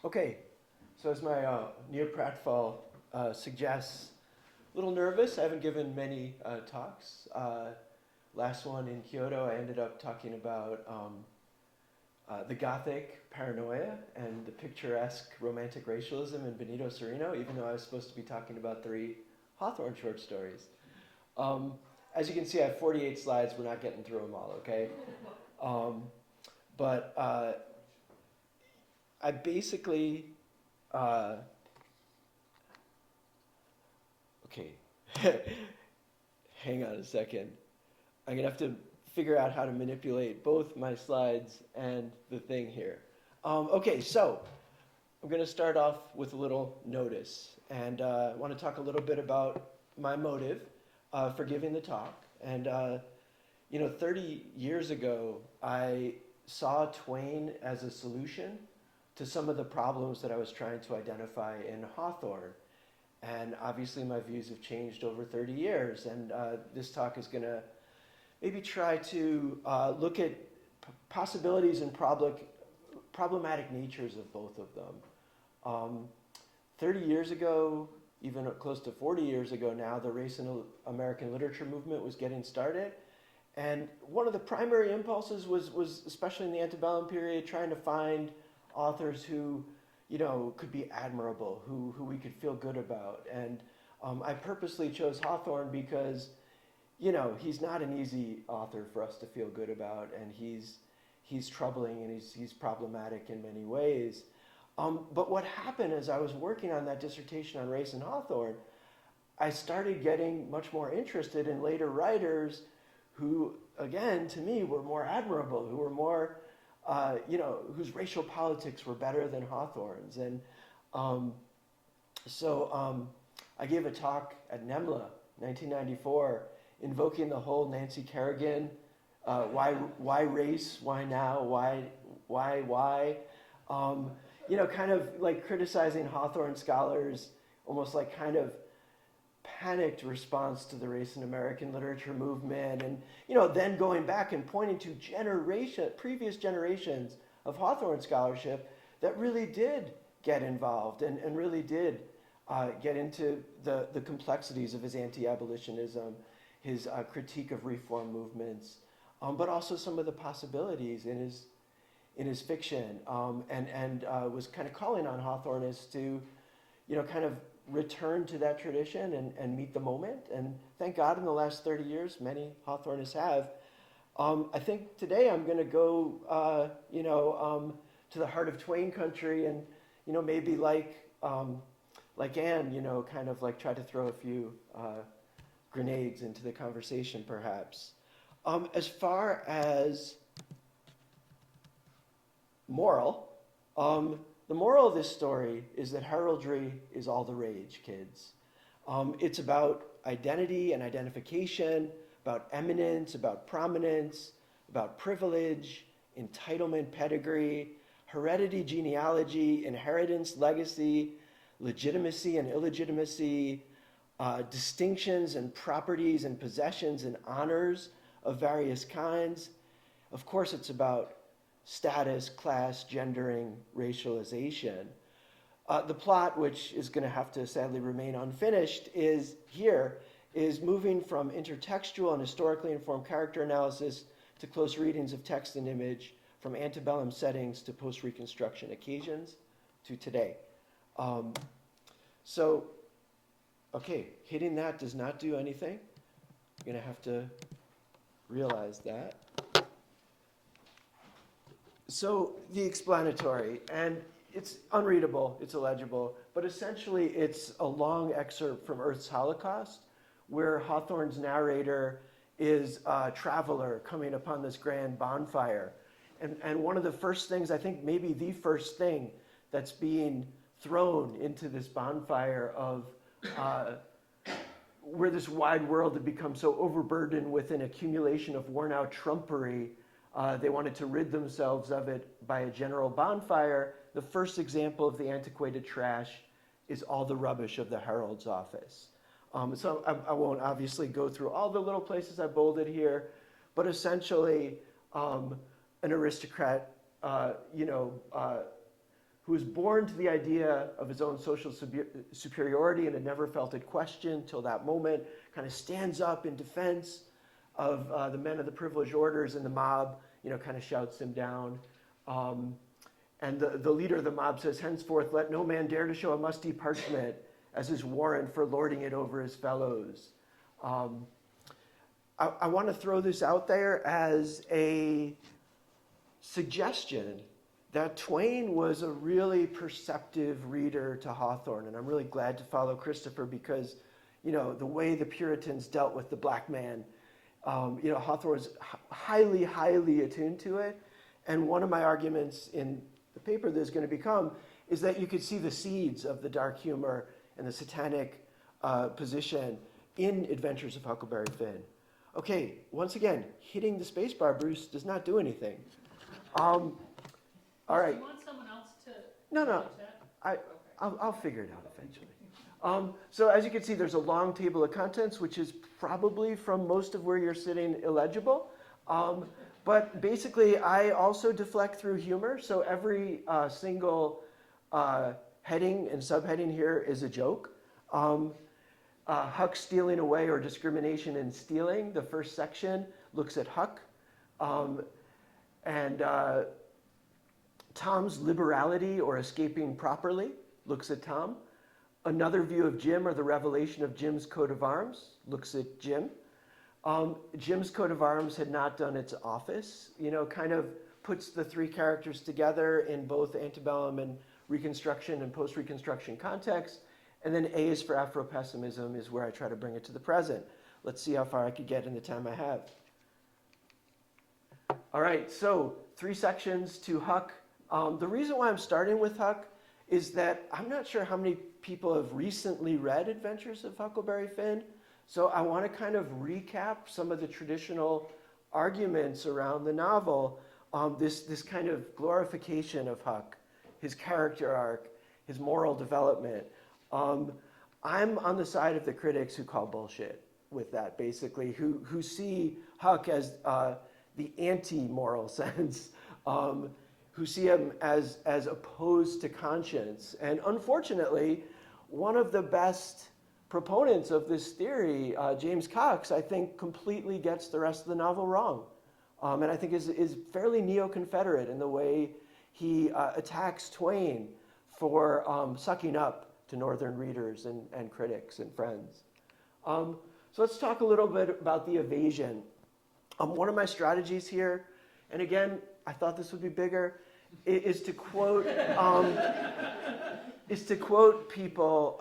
Okay, so as my near pratfall suggests, a little nervous. I haven't given many talks. Last one in Kyoto, I ended up talking about the Gothic paranoia and the picturesque romantic racialism in Benito Cereno, even though I was supposed to be talking about 3 Hawthorne short stories. As you can see, I have 48 slides. We're not getting through them all, okay? But I basically, okay, hang on a second. I'm going to have to figure out how to manipulate both my slides and the thing here. Okay, so I'm going to start off with a little notice. And I want to talk a little bit about my motive for giving the talk. And, 30 years ago, I saw Twain as a solution to some of the problems that I was trying to identify in Hawthorne. And obviously my views have changed over 30 years. And this talk is going to maybe try to look at possibilities and problematic natures of both of them. 30 years ago, even close to 40 years ago now, the race in American literature movement was getting started. And one of the primary impulses was especially in the antebellum period, trying to find authors who, could be admirable, who we could feel good about. And I purposely chose Hawthorne because, he's not an easy author for us to feel good about, and he's troubling and he's problematic in many ways. But what happened as I was working on that dissertation on race in Hawthorne, I started getting much more interested in later writers who, again, to me, were more admirable, who were more, whose racial politics were better than Hawthorne's. And so I gave a talk at NEMLA, 1994, invoking the whole Nancy Kerrigan, why race, why now, why? Kind of like criticizing Hawthorne scholars, almost like kind of panicked response to the race in American literature movement, and then going back and pointing to previous generations of Hawthorne scholarship that really did get involved and really did get into the complexities of his anti-abolitionism, his critique of reform movements, but also some of the possibilities in his fiction, and was kind of calling on Hawthornists to, kind of return to that tradition and meet the moment. And thank God in the last 30 years, many Hawthornists have. I think today I'm going to go, to the heart of Twain country and, maybe like Anne, kind of like try to throw a few grenades into the conversation, perhaps. As far as moral, the moral of this story is that heraldry is all the rage, kids. It's about identity and identification, about eminence, about prominence, about privilege, entitlement, pedigree, heredity, genealogy, inheritance, legacy, legitimacy and illegitimacy, distinctions and properties and possessions and honors of various kinds. Of course, it's about status, class, gendering, racialization. The plot, which is going to have to sadly remain unfinished, is moving from intertextual and historically informed character analysis to close readings of text and image, from antebellum settings to post-Reconstruction occasions to today. Hitting that does not do anything. You're going to have to realize that. So the explanatory, and it's unreadable, it's illegible, but essentially it's a long excerpt from Earth's Holocaust, where Hawthorne's narrator is a traveler coming upon this grand bonfire. And one of the first things, I think maybe the first thing that's being thrown into this bonfire of where this wide world had become so overburdened with an accumulation of worn out trumpery, they wanted to rid themselves of it by a general bonfire. The first example of the antiquated trash is all the rubbish of the Herald's office. So I won't obviously go through all the little places I bolded here, but essentially an aristocrat, who was born to the idea of his own social superiority and had never felt it questioned till that moment, kind of stands up in defense of the men of the privileged orders, and the mob, kind of shouts him down. And the leader of the mob says, "Henceforth, let no man dare to show a musty parchment as his warrant for lording it over his fellows." I want to throw this out there as a suggestion that Twain was a really perceptive reader to Hawthorne. And I'm really glad to follow Christopher because, the way the Puritans dealt with the black man, Hawthorne was highly, highly attuned to it. And one of my arguments in the paper there's going to become is that you could see the seeds of the dark humor and the satanic position in Adventures of Huckleberry Finn. Okay, once again, hitting the spacebar, Bruce, does not do anything. All right. Do you want someone else to? No. I'll figure it out eventually. So as you can see, there's a long table of contents, which is probably from most of where you're sitting illegible. But basically, I also deflect through humor. So every single heading and subheading here is a joke. Huck stealing away or discrimination in stealing. The first section looks at Huck. And Tom's liberality or escaping properly looks at Tom. Another view of Jim or the revelation of Jim's coat of arms looks at Jim. Jim's coat of arms had not done its office, kind of puts the three characters together in both antebellum and Reconstruction and post-Reconstruction context. And then A is for Afro-pessimism is where I try to bring it to the present. Let's see how far I could get in the time I have. All right, so 3 sections to Huck. The reason why I'm starting with Huck is that I'm not sure how many people have recently read Adventures of Huckleberry Finn. So I want to kind of recap some of the traditional arguments around the novel, this kind of glorification of Huck, his character arc, his moral development. I'm on the side of the critics who call bullshit with that, basically, who see Huck as the anti-moral sense, who see him as opposed to conscience. And unfortunately, one of the best proponents of this theory, James Cox, I think completely gets the rest of the novel wrong. And I think is fairly neo-Confederate in the way he attacks Twain for sucking up to Northern readers and critics and friends. So let's talk a little bit about the evasion. One of my strategies here, and again, I thought this would be bigger, is to quote people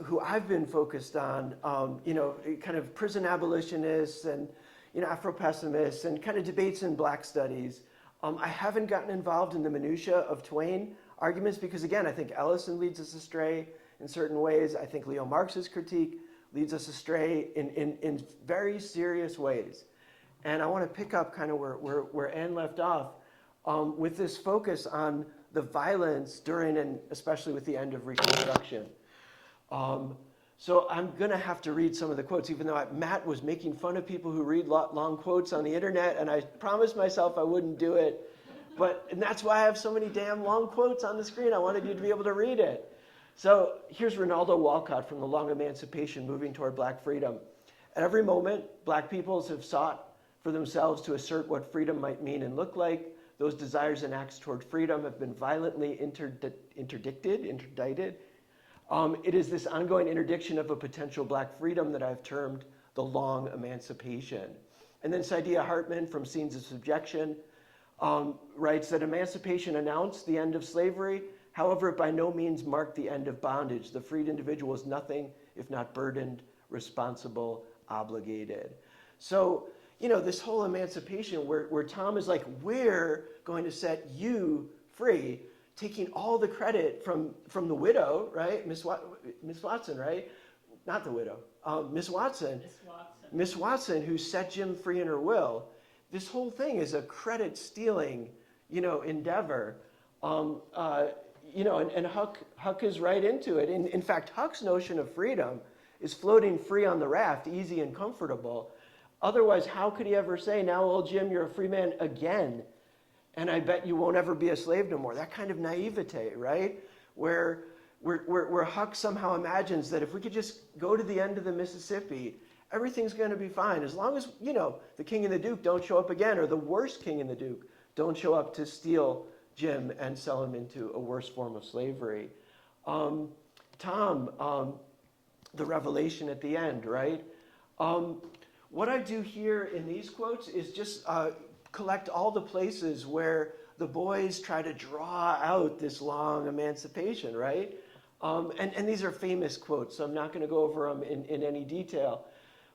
who I've been focused on, kind of prison abolitionists and Afro-pessimists and kind of debates in Black studies. I haven't gotten involved in the minutia of Twain arguments because, again, I think Ellison leads us astray in certain ways. I think Leo Marx's critique leads us astray in very serious ways. And I want to pick up kind of where Anne left off with this focus on the violence during and especially with the end of Reconstruction. So I'm going to have to read some of the quotes, even though Matt was making fun of people who read long quotes on the internet, and I promised myself I wouldn't do it. And that's why I have so many damn long quotes on the screen. I wanted you to be able to read it. So here's Ronaldo Walcott from The Long Emancipation, Moving Toward Black Freedom. At every moment, black peoples have sought for themselves to assert what freedom might mean and look like. Those desires and acts toward freedom have been violently interdicted. It is this ongoing interdiction of a potential black freedom that I've termed the long emancipation. And then Saidiya Hartman from Scenes of Subjection writes that emancipation announced the end of slavery. However, it by no means marked the end of bondage. The freed individual is nothing if not burdened, responsible, obligated. So, this whole emancipation where Tom is like, we're going to set you free, taking all the credit from the widow, right? Miss Watson, right? Not the widow. Miss Watson. Miss Watson, who set Jim free in her will. This whole thing is a credit-stealing, endeavor. And Huck is right into it. In fact, Huck's notion of freedom is floating free on the raft, easy and comfortable. Otherwise, how could he ever say, now, old Jim, you're a free man again? and I bet you won't ever be a slave no more. That kind of naivete, right? Where Huck somehow imagines that if we could just go to the end of the Mississippi, everything's going to be fine. As long as, the king and the duke don't show up again, or the worst king and the duke don't show up to steal Jim and sell him into a worse form of slavery. Tom, the revelation at the end, right? What I do here in these quotes is just collect all the places where the boys try to draw out this long emancipation, right? And these are famous quotes, so I'm not going to go over them in any detail.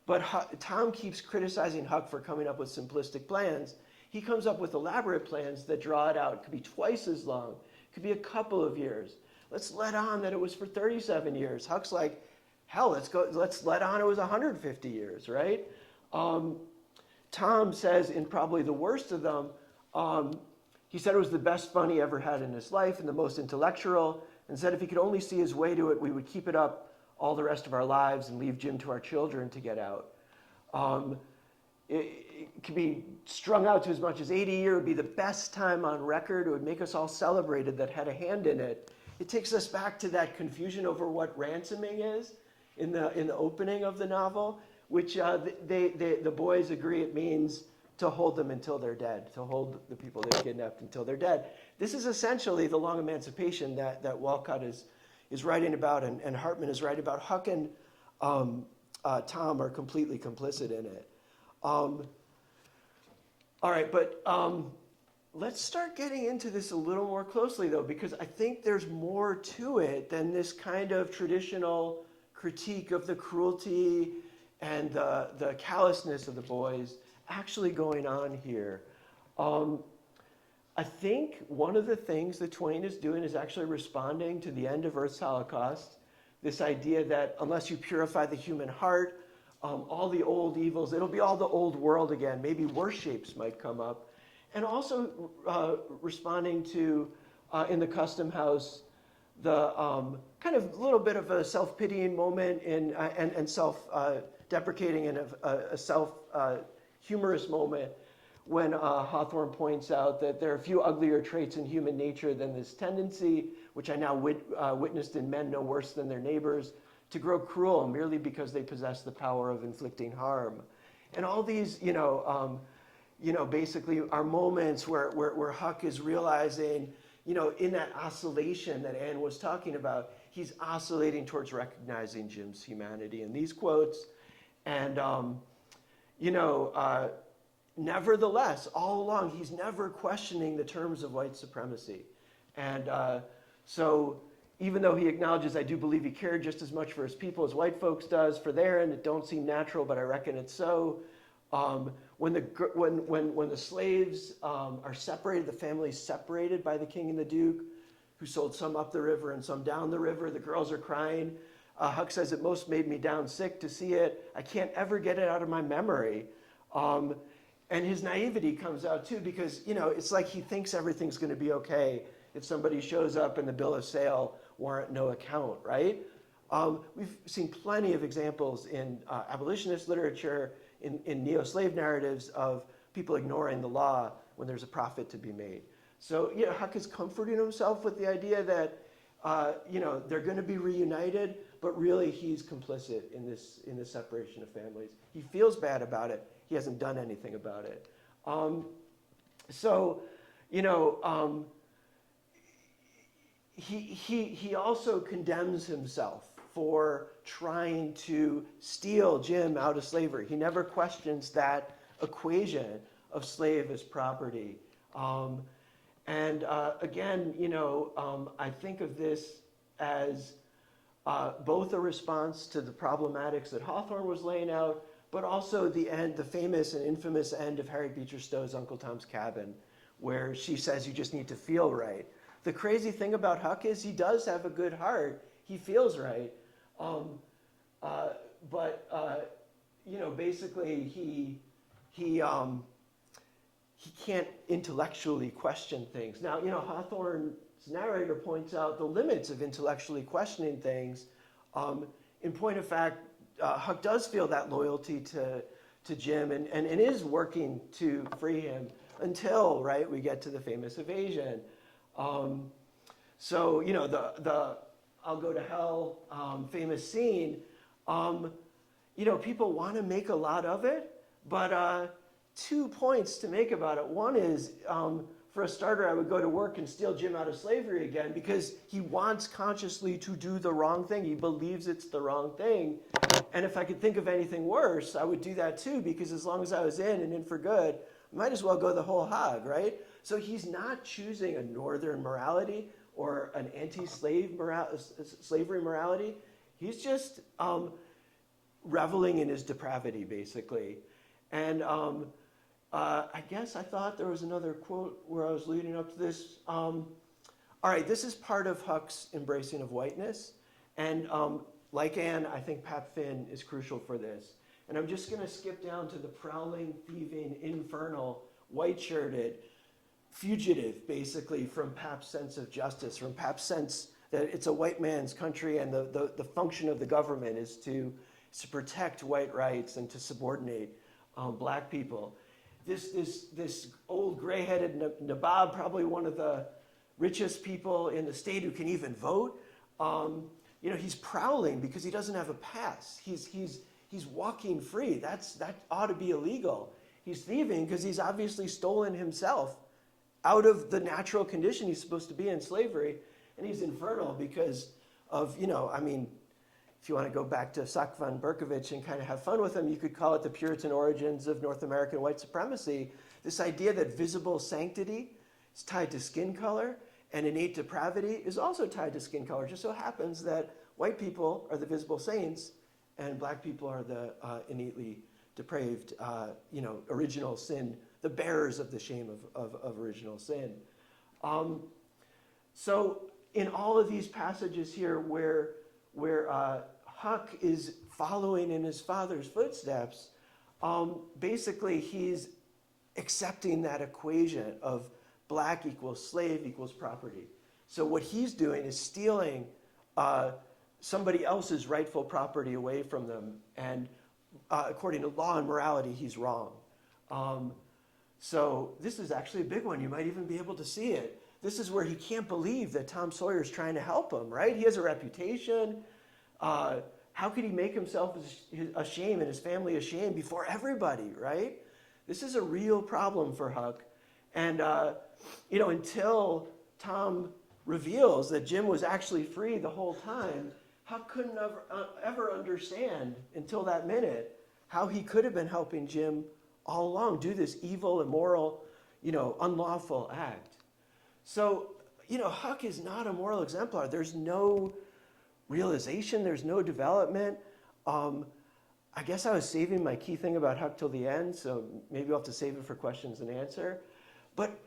But Tom keeps criticizing Huck for coming up with simplistic plans. He comes up with elaborate plans that draw it out. It could be twice as long. It could be a couple of years. Let's let on that it was for 37 years. Huck's like, hell, let's let on it was 150 years, right? Tom says in probably the worst of them, he said it was the best fun he ever had in his life and the most intellectual, and said if he could only see his way to it, we would keep it up all the rest of our lives and leave Jim to our children to get out. It could be strung out to as much as 80 a year. It would be the best time on record. It would make us all celebrated that had a hand in it. It takes us back to that confusion over what ransoming is in the opening of the novel, which the boys agree it means to hold them until they're dead, to hold the people they've kidnapped until they're dead. This is essentially the long emancipation that Walcott is writing about, and Hartman is writing about. Huck and Tom are completely complicit in it. All right, but let's start getting into this a little more closely, though, because I think there's more to it than this kind of traditional critique of the cruelty and the callousness of the boys actually going on here. I think one of the things that Twain is doing is actually responding to the end of Earth's Holocaust, this idea that unless you purify the human heart, all the old evils, it'll be all the old world again. Maybe worse shapes might come up. And also responding to, in the Custom House, the kind of little bit of a self-pitying moment and self-deprecating and a self-humorous moment when Hawthorne points out that there are few uglier traits in human nature than this tendency, which I now witnessed in men no worse than their neighbors, to grow cruel merely because they possess the power of inflicting harm. And all these, basically are moments where Huck is realizing, in that oscillation that Anne was talking about, he's oscillating towards recognizing Jim's humanity in these quotes. And, nevertheless, all along, he's never questioning the terms of white supremacy. And so even though he acknowledges, I do believe he cared just as much for his people as white folks does for their end, it don't seem natural, but I reckon it's so. When the slaves are separated, the family's separated by the king and the duke, who sold some up the river and some down the river, the girls are crying. Huck says, it most made me down sick to see it. I can't ever get it out of my memory. And his naivety comes out too, because, it's like he thinks everything's going to be okay if somebody shows up and the bill of sale warrant no account, right? We've seen plenty of examples in abolitionist literature, in neo-slave narratives of people ignoring the law when there's a profit to be made. So, Huck is comforting himself with the idea that, they're going to be reunited, but really he's complicit in this separation of families. He feels bad about it. He hasn't done anything about it. He also condemns himself for trying to steal Jim out of slavery. He never questions that equation of slave as property. Again, I think of this as both a response to the problematics that Hawthorne was laying out, but also the famous and infamous end of Harriet Beecher Stowe's Uncle Tom's Cabin, where she says you just need to feel right. The crazy thing about Huck is he does have a good heart. He feels right. Basically he can't intellectually question things. Now, Hawthorne's narrator points out the limits of intellectually questioning things. In point of fact, Huck does feel that loyalty to Jim and is working to free him. until, right, we get to the famous evasion. So, the I'll go to hell famous scene, people want to make a lot of it, but 2 points to make about it. One is, for a starter, I would go to work and steal Jim out of slavery again because he wants consciously to do the wrong thing. He believes it's the wrong thing. And if I could think of anything worse, I would do that too, because as long as I was in and in for good, I might as well go the whole hog, right? So he's not choosing a northern morality or an anti-slave slavery morality. He's just reveling in his depravity, basically. And I guess I thought there was another quote where I was leading up to this. All right, this is part of Huck's embracing of whiteness. And like Anne, I think Pap Finn is crucial for this. And I'm just going to skip down to the prowling, thieving, infernal, white-shirted, fugitive, basically, from Pap's sense of justice, from Pap's sense that it's a white man's country and the function of the government is to protect white rights and to subordinate black people. This old gray-headed nabob, probably one of the richest people in the state who can even vote, he's prowling because he doesn't have a pass. He's walking free. That ought to be illegal. He's thieving because he's obviously stolen himself out of the natural condition he's supposed to be in, slavery. And he's infernal because of, if you want to go back to Sack von Berkovich and kind of have fun with him, you could call it the Puritan origins of North American white supremacy. This idea that visible sanctity is tied to skin color and innate depravity is also tied to skin color. It just so happens that white people are the visible saints and black people are the innately depraved, original sin, the bearers of the shame of original sin. So in all of these passages here where Huck is following in his father's footsteps, basically he's accepting that equation of black equals slave equals property. So what he's doing is stealing somebody else's rightful property away from them, and according to law and morality, he's wrong. So this is actually a big one. You might even be able to see it. This is where he can't believe that Tom Sawyer is trying to help him, right? He has a reputation. How could he make himself ashamed and his family ashamed before everybody, right? This is a real problem for Huck. And, until Tom reveals that Jim was actually free the whole time, Huck couldn't ever understand until that minute how he could have been helping Jim all along do this evil, immoral, unlawful act. So, Huck is not a moral exemplar. There's no realization. There's no development. I guess I was saving my key thing about Huck till the end, so maybe I'll have to save it for questions and answer. But,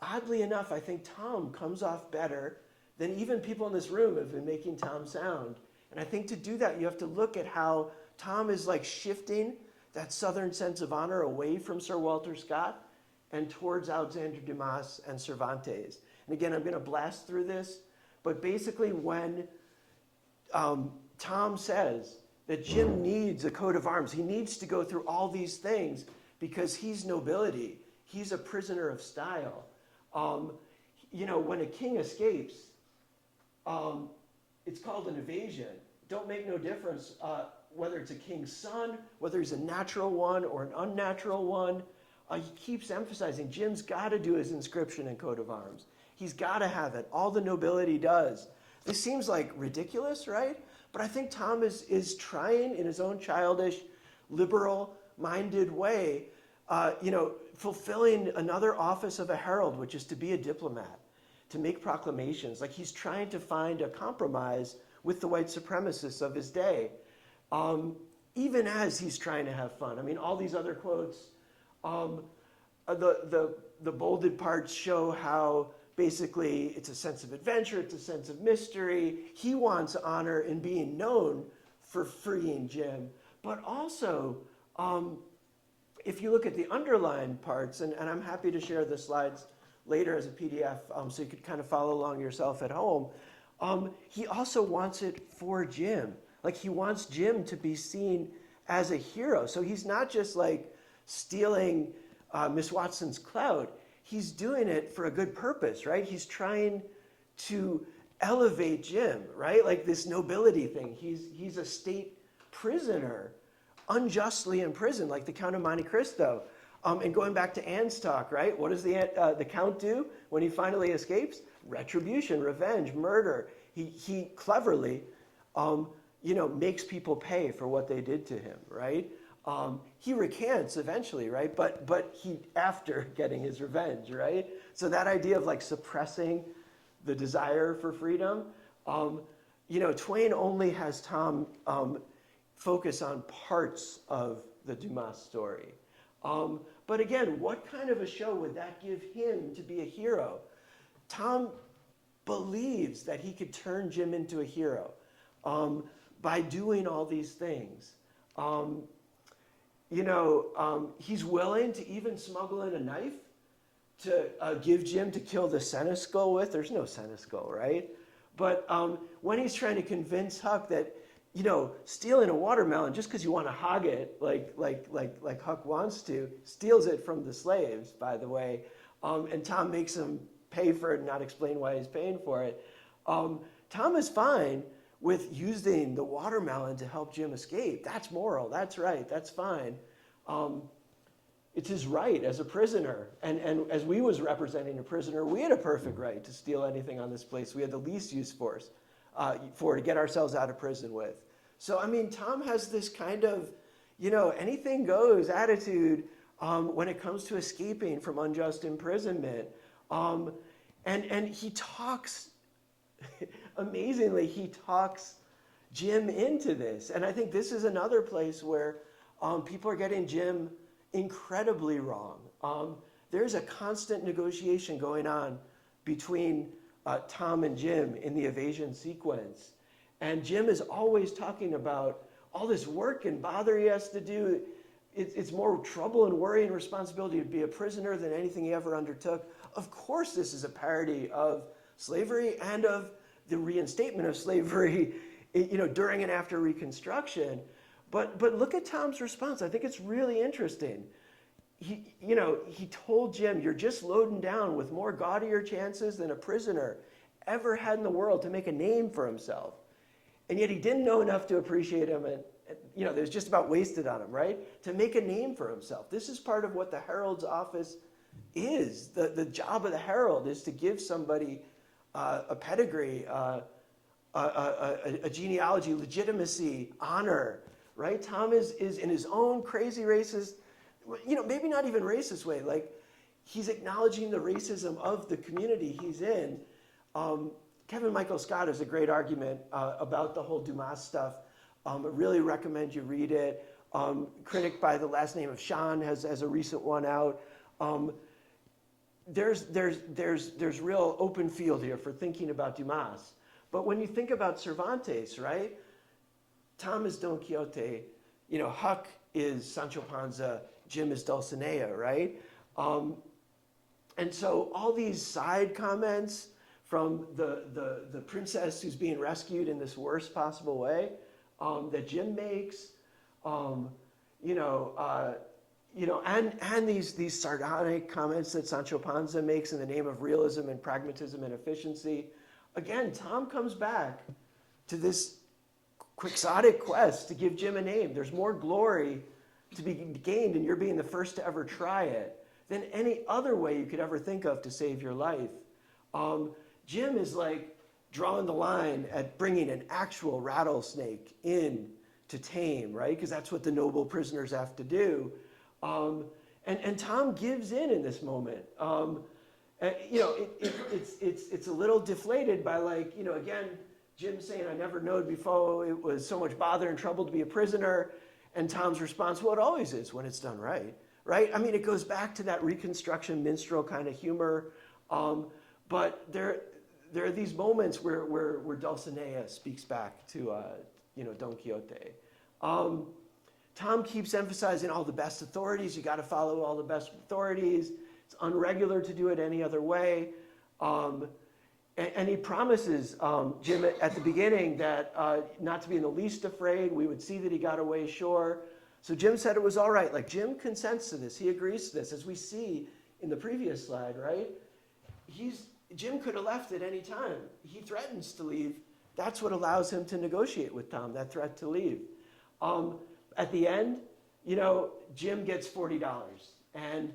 oddly enough, I think Tom comes off better than even people in this room have been making Tom sound. And I think to do that, you have to look at how Tom is like shifting that Southern sense of honor away from Sir Walter Scott and towards Alexander Dumas and Cervantes. And again, I'm going to blast through this, but basically when Tom says that Jim needs a coat of arms, he needs to go through all these things because he's nobility. He's a prisoner of style. When a king escapes, it's called an evasion. Don't make no difference whether it's a king's son, whether he's a natural one or an unnatural one. He keeps emphasizing Jim's got to do his inscription and coat of arms. He's got to have it. All the nobility does. This seems like ridiculous, right? But I think Tom is trying in his own childish, liberal-minded way, fulfilling another office of a herald, which is to be a diplomat, to make proclamations. Like he's trying to find a compromise with the white supremacists of his day, even as he's trying to have fun. I mean, all these other quotes, the bolded parts show how basically it's a sense of adventure, it's a sense of mystery. He wants honor in being known for freeing Jim. But also, if you look at the underlined parts, and I'm happy to share the slides later as a PDF so you could kind of follow along yourself at home, he also wants it for Jim. Like he wants Jim to be seen as a hero. So he's not just like stealing Miss Watson's clout, he's doing it for a good purpose, right? He's trying to elevate Jim, right? Like this nobility thing. He's a state prisoner, unjustly imprisoned, like the Count of Monte Cristo. And going back to Anne's talk, right? What does the Count do when he finally escapes? Retribution, revenge, murder. He cleverly, makes people pay for what they did to him, right? He recants eventually, right? But he after getting his revenge, right? So that idea of like suppressing the desire for freedom, Twain only has Tom focus on parts of the Dumas story. But again, what kind of a show would that give him to be a hero? Tom believes that he could turn Jim into a hero by doing all these things. He's willing to even smuggle in a knife to give Jim to kill the seneschal with. There's no seneschal, right? But when he's trying to convince Huck that, stealing a watermelon just because you want to hog it, like Huck wants to, steals it from the slaves, by the way, and Tom makes him pay for it and not explain why he's paying for it. Tom is fine with using the watermelon to help Jim escape. That's moral. That's right. That's fine. It's his right as a prisoner. And as we was representing a prisoner, we had a perfect right to steal anything on this place. We had the least use for to get ourselves out of prison with. So, Tom has this kind of, anything goes attitude when it comes to escaping from unjust imprisonment. And he talks, amazingly, he talks Jim into this. And I think this is another place where people are getting Jim incredibly wrong. There's a constant negotiation going on between Tom and Jim in the evasion sequence. And Jim is always talking about all this work and bother he has to do. It's more trouble and worry and responsibility to be a prisoner than anything he ever undertook. Of course, this is a parody of slavery and of the reinstatement of slavery, during and after Reconstruction. But look at Tom's response. I think it's really interesting. He told Jim, "You're just loading down with more gaudier chances than a prisoner ever had in the world to make a name for himself." And yet he didn't know enough to appreciate him, and it was just about wasted on him, right? To make a name for himself. This is part of what the herald's office is. The job of the herald is to give somebody a pedigree, a genealogy, legitimacy, honor, right? Tom is in his own crazy racist, maybe not even racist way, like he's acknowledging the racism of the community he's in. Kevin Michael Scott has a great argument about the whole Dumas stuff. I really recommend you read it. Critic by the last name of Sean has a recent one out. There's real open field here for thinking about Dumas. But when you think about Cervantes, right? Tom is Don Quixote. Huck is Sancho Panza. Jim is Dulcinea, right? And so all these side comments from the princess who's being rescued in this worst possible way that Jim makes, and these sardonic comments that Sancho Panza makes in the name of realism and pragmatism and efficiency. Again, Tom comes back to this quixotic quest to give Jim a name. There's more glory to be gained in your being the first to ever try it than any other way you could ever think of to save your life. Jim is like drawing the line at bringing an actual rattlesnake in to tame, right? Because that's what the noble prisoners have to do. And Tom gives in this moment. It's a little deflated by again, Jim saying, "I never knowed before it was so much bother and trouble to be a prisoner." And Tom's response, "Well, it always is when it's done right." Right? It goes back to that Reconstruction minstrel kind of humor. But there are these moments where Dulcinea speaks back to Don Quixote. Tom keeps emphasizing all the best authorities. You got to follow all the best authorities. It's unregular to do it any other way. And he promises Jim at the beginning that not to be in the least afraid. We would see that he got away, sure. So Jim said it was all right. Like Jim consents to this. He agrees to this, as we see in the previous slide, right? Jim could have left at any time. He threatens to leave. That's what allows him to negotiate with Tom, that threat to leave. At the end, Jim gets $40. And,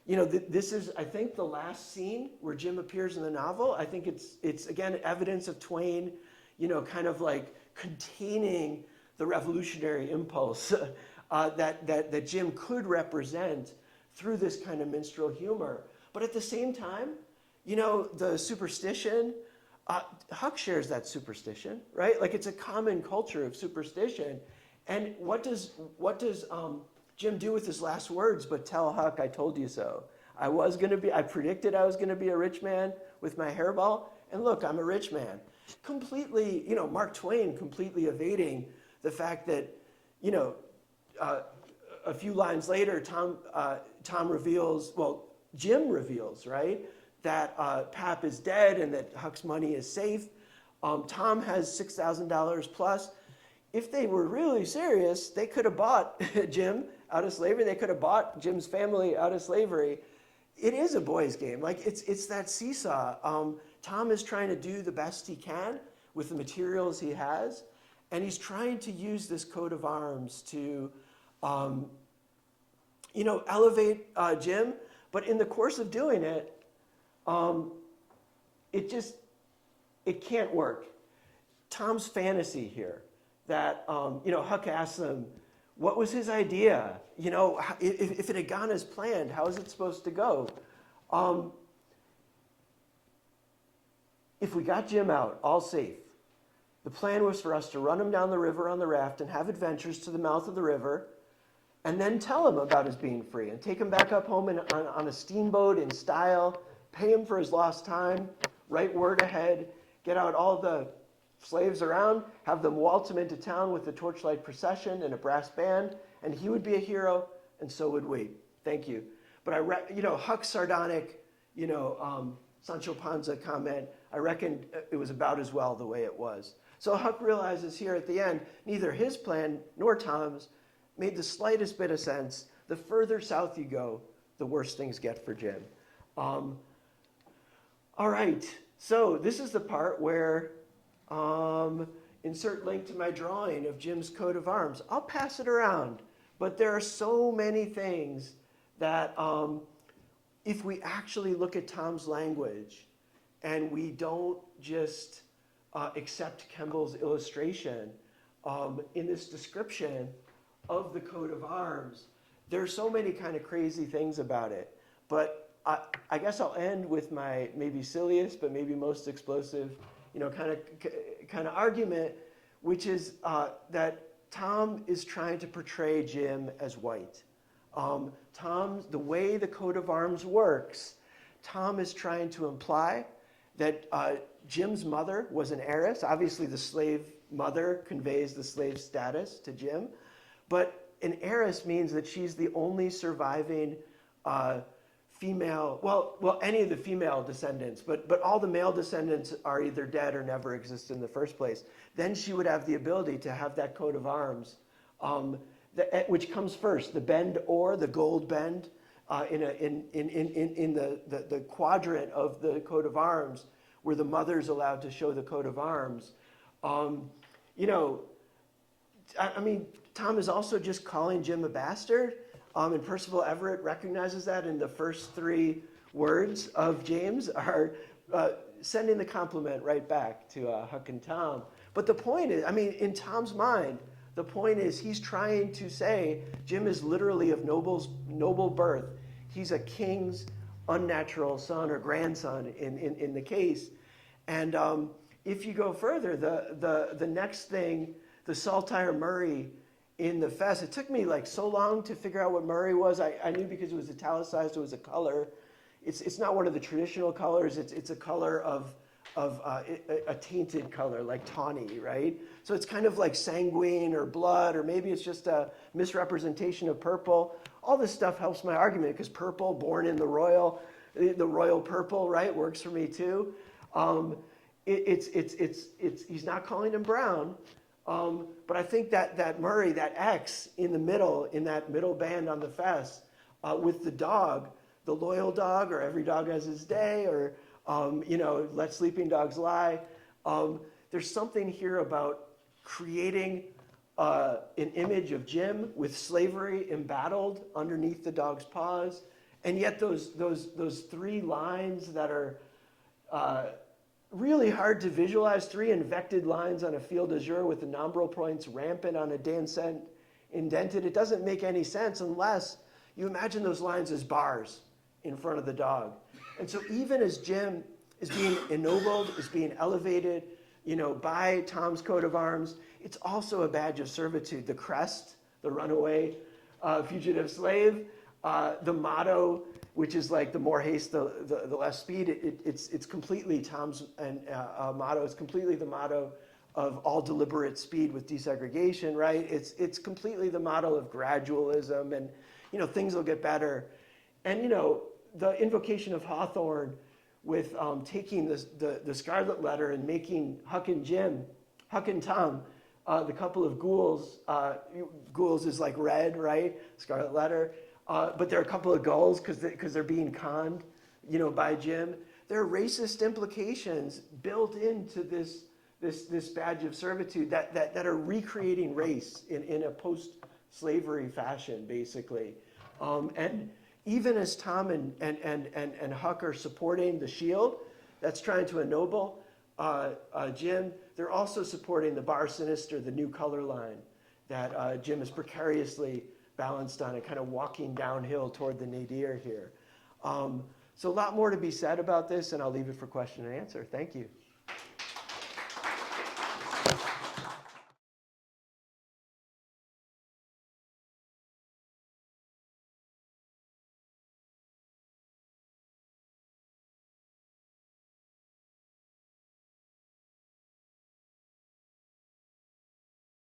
this is, I think, the last scene where Jim appears in the novel. I think it's again, evidence of Twain, kind of like containing the revolutionary impulse that Jim could represent through this kind of minstrel humor. But at the same time, the superstition, Huck shares that superstition, right? Like it's a common culture of superstition. And what does Jim do with his last words but tell Huck, I told you so. I predicted I was going to be a rich man with my hairball, and look, I'm a rich man. Completely, Mark Twain completely evading the fact that, a few lines later, Jim reveals, right, that Pap is dead and that Huck's money is safe. Tom has $6,000 plus. If they were really serious, they could have bought Jim out of slavery. They could have bought Jim's family out of slavery. It is a boys' game. Like it's that seesaw. Tom is trying to do the best he can with the materials he has, and he's trying to use this coat of arms to, elevate Jim. But in the course of doing it, it can't work. Tom's fantasy here, that Huck asks him, what was his idea? If it had gone as planned, how is it supposed to go? If we got Jim out, all safe, the plan was for us to run him down the river on the raft and have adventures to the mouth of the river, and then tell him about his being free and take him back up home on a steamboat in style, pay him for his lost time, write word ahead, get out all the slaves around, have them waltz him into town with the torchlight procession and a brass band, and he would be a hero, and so would we. Thank you. But Huck's sardonic, Sancho Panza comment, I reckon it was about as well the way it was. So Huck realizes here at the end, neither his plan nor Tom's made the slightest bit of sense. The further south you go, the worse things get for Jim. All right, so this is the part where insert link to my drawing of Jim's coat of arms. I'll pass it around, but there are so many things that if we actually look at Tom's language and we don't just accept Kemble's illustration in this description of the coat of arms, there are so many kind of crazy things about it. But I guess I'll end with my maybe silliest but maybe most explosive kind of argument, which is that Tom is trying to portray Jim as white. The way the coat of arms works, Tom is trying to imply that Jim's mother was an heiress. Obviously, the slave mother conveys the slave status to Jim, but an heiress means that she's the only surviving female, any of the female descendants, but all the male descendants are either dead or never exist in the first place. Then she would have the ability to have that coat of arms, which comes first, the bend or the gold bend in the quadrant of the coat of arms, where the mother's allowed to show the coat of arms. Tom is also just calling Jim a bastard. And Percival Everett recognizes that in the first three words of James are sending the compliment right back to Huck and Tom. But the point is, in Tom's mind, the point is he's trying to say Jim is literally of noble birth. He's a king's unnatural son or grandson in the case. And if you go further, the next thing, the saltire Murray in the fest, it took me so long to figure out what Murray was. I knew because it was italicized, it was a color. It's not one of the traditional colors. It's a color of a tainted color, like tawny, right? So it's kind of like sanguine or blood, or maybe it's just a misrepresentation of purple. All this stuff helps my argument because purple, born in the royal purple, right, works for me too. He's not calling him brown. But I think that Murray, that X in the middle, in that middle band on the fess, with the dog, the loyal dog, or every dog has his day, or let sleeping dogs lie. There's something here about creating an image of Jim with slavery embattled underneath the dog's paws, and yet those three lines that are really hard to visualize, three invected lines on a field azure with the nombral points rampant on a dancent indented. It doesn't make any sense unless you imagine those lines as bars in front of the dog. And so even as Jim is being ennobled, is being elevated, by Tom's coat of arms, it's also a badge of servitude. The crest, the runaway fugitive slave, the motto, which is like the more haste, the less speed. It's completely Tom's motto. It's completely the motto of all deliberate speed with desegregation, right? It's completely the motto of gradualism, and things will get better. And the invocation of Hawthorne with taking the Scarlet Letter and making Huck and Tom, the couple of ghouls. Ghouls is like red, right? Scarlet Letter. But there are a couple of gulls because they're being conned, by Jim. There are racist implications built into this badge of servitude that are recreating race in a post-slavery fashion, basically. And even as Tom and Huck are supporting the shield that's trying to ennoble Jim, they're also supporting the bar sinister, the new color line that Jim is precariously balanced on and kind of walking downhill toward the nadir here. So a lot more to be said about this, and I'll leave it for question and answer. Thank you.